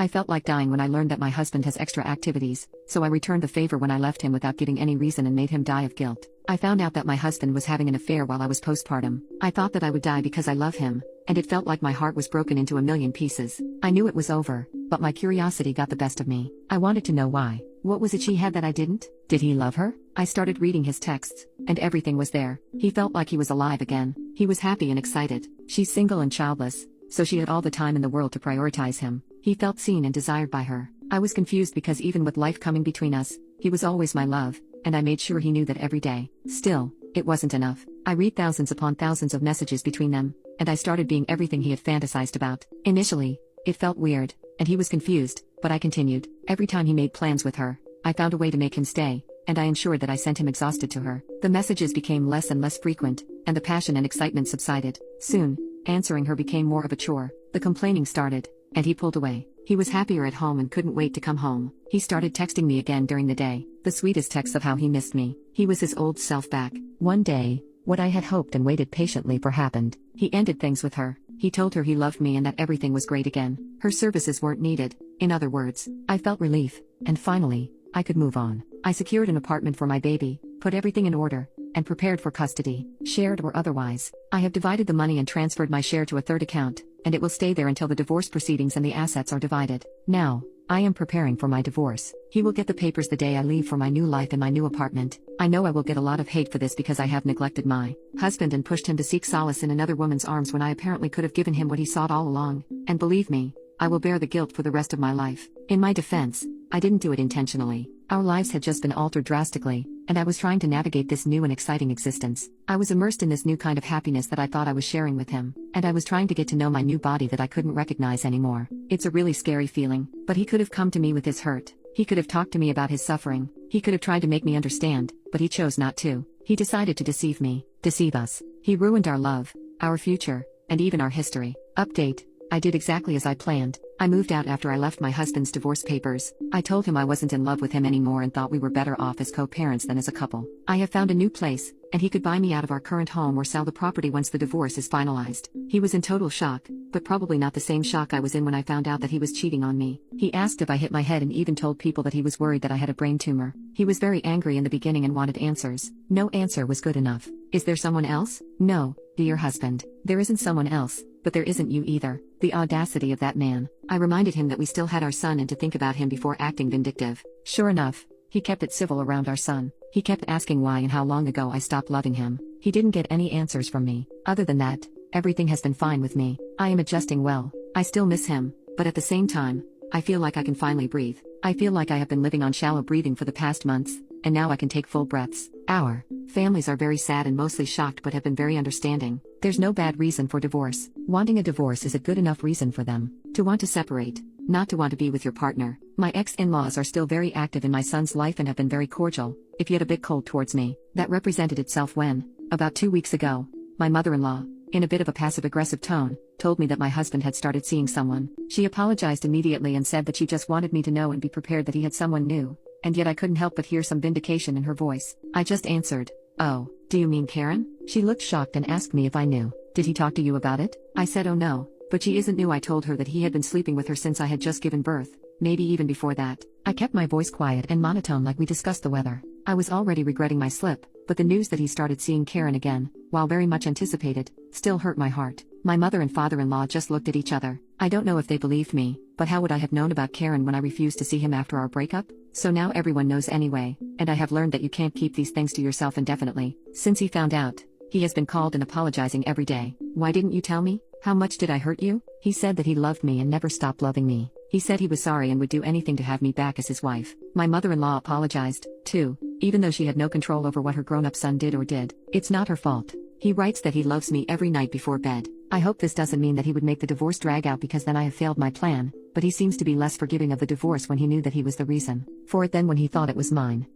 I felt like dying when I learned that my husband has extra activities, so I returned the favor when I left him without giving any reason and made him die of guilt. I found out that my husband was having an affair while I was postpartum. I thought that I would die because I love him, and it felt like my heart was broken into a million pieces. I knew it was over, but my curiosity got the best of me. I wanted to know why. What was it she had that I didn't? Did he love her? I started reading his texts, and everything was there. He felt like he was alive again. He was happy and excited. She's single and childless, so she had all the time in the world to prioritize him. He felt seen and desired by her. I was confused because even with life coming between us, he was always my love, and I made sure he knew that every day. Still, it wasn't enough. I read thousands upon thousands of messages between them, and I started being everything he had fantasized about. Initially, it felt weird, and he was confused, but I continued. Every time he made plans with her, I found a way to make him stay, and I ensured that I sent him exhausted to her. The messages became less and less frequent, and the passion and excitement subsided. Soon, answering her became more of a chore. The complaining started, and he pulled away. He was happier at home and couldn't wait to come home. He started texting me again during the day, the sweetest texts of how he missed me. He was his old self back. One day, what I had hoped and waited patiently for happened. He ended things with her. He told her he loved me and that everything was great again. Her services weren't needed. In other words, I felt relief, and finally, I could move on. I secured an apartment for my baby, put everything in order, and prepared for custody, shared or otherwise. I have divided the money and transferred my share to a third account, and it will stay there until the divorce proceedings and the assets are divided. Now, I am preparing for my divorce. He will get the papers the day I leave for my new life in my new apartment. I know I will get a lot of hate for this because I have neglected my husband and pushed him to seek solace in another woman's arms when I apparently could have given him what he sought all along. And believe me, I will bear the guilt for the rest of my life. In my defense, I didn't do it intentionally. Our lives had just been altered drastically, and I was trying to navigate this new and exciting existence. I was immersed in this new kind of happiness that I thought I was sharing with him, and I was trying to get to know my new body that I couldn't recognize anymore. It's a really scary feeling, but he could have come to me with his hurt. He could have talked to me about his suffering. He could have tried to make me understand, but he chose not to. He decided to deceive me, deceive us. He ruined our love, our future, and even our history. Update: I did exactly as I planned. I moved out after I left my husband's divorce papers. I told him I wasn't in love with him anymore and thought we were better off as co-parents than as a couple. I have found a new place, and he could buy me out of our current home or sell the property once the divorce is finalized. He was in total shock, but probably not the same shock I was in when I found out that he was cheating on me. He asked if I hit my head and even told people that he was worried that I had a brain tumor. He was very angry in the beginning and wanted answers. No answer was good enough. Is there someone else? No, dear husband. There isn't someone else, but there isn't you either. The audacity of that man. I reminded him that we still had our son and to think about him before acting vindictive. Sure enough, he kept it civil around our son. He kept asking why and how long ago I stopped loving him. He didn't get any answers from me. Other than that, everything has been fine with me. I am adjusting well. I still miss him, but at the same time, I feel like I can finally breathe. I feel like I have been living on shallow breathing for the past months, and now I can take full breaths. Our families are very sad and mostly shocked but have been very understanding. There's no bad reason for divorce. Wanting a divorce is a good enough reason for them to want to separate, not to want to be with your partner. My ex-in-laws are still very active in my son's life and have been very cordial, if yet a bit cold towards me. That represented itself when, about 2 weeks ago, my mother-in-law, in a bit of a passive-aggressive tone, told me that my husband had started seeing someone. She apologized immediately and said that she just wanted me to know and be prepared that he had someone new, and yet I couldn't help but hear some vindication in her voice. I just answered, "Oh, do you mean Karen?" She looked shocked and asked me if I knew. "Did he talk to you about it?" I said, "Oh no, but she isn't new." I told her that he had been sleeping with her since I had just given birth, maybe even before that. I kept my voice quiet and monotone like we discussed the weather. I was already regretting my slip, but the news that he started seeing Karen again, while very much anticipated, still hurt my heart. My mother and father-in-law just looked at each other. I don't know if they believed me, but how would I have known about Karen when I refused to see him after our breakup? So now everyone knows anyway, and I have learned that you can't keep these things to yourself indefinitely. Since he found out, he has been called and apologizing every day. "Why didn't you tell me? How much did I hurt you?" He said that he loved me and never stopped loving me. He said he was sorry and would do anything to have me back as his wife. My mother-in-law apologized, too, even though she had no control over what her grown-up son did or did. It's not her fault. He writes that he loves me every night before bed. I hope this doesn't mean that he would make the divorce drag out because then I have failed my plan, but he seems to be less forgiving of the divorce when he knew that he was the reason for it than when he thought it was mine.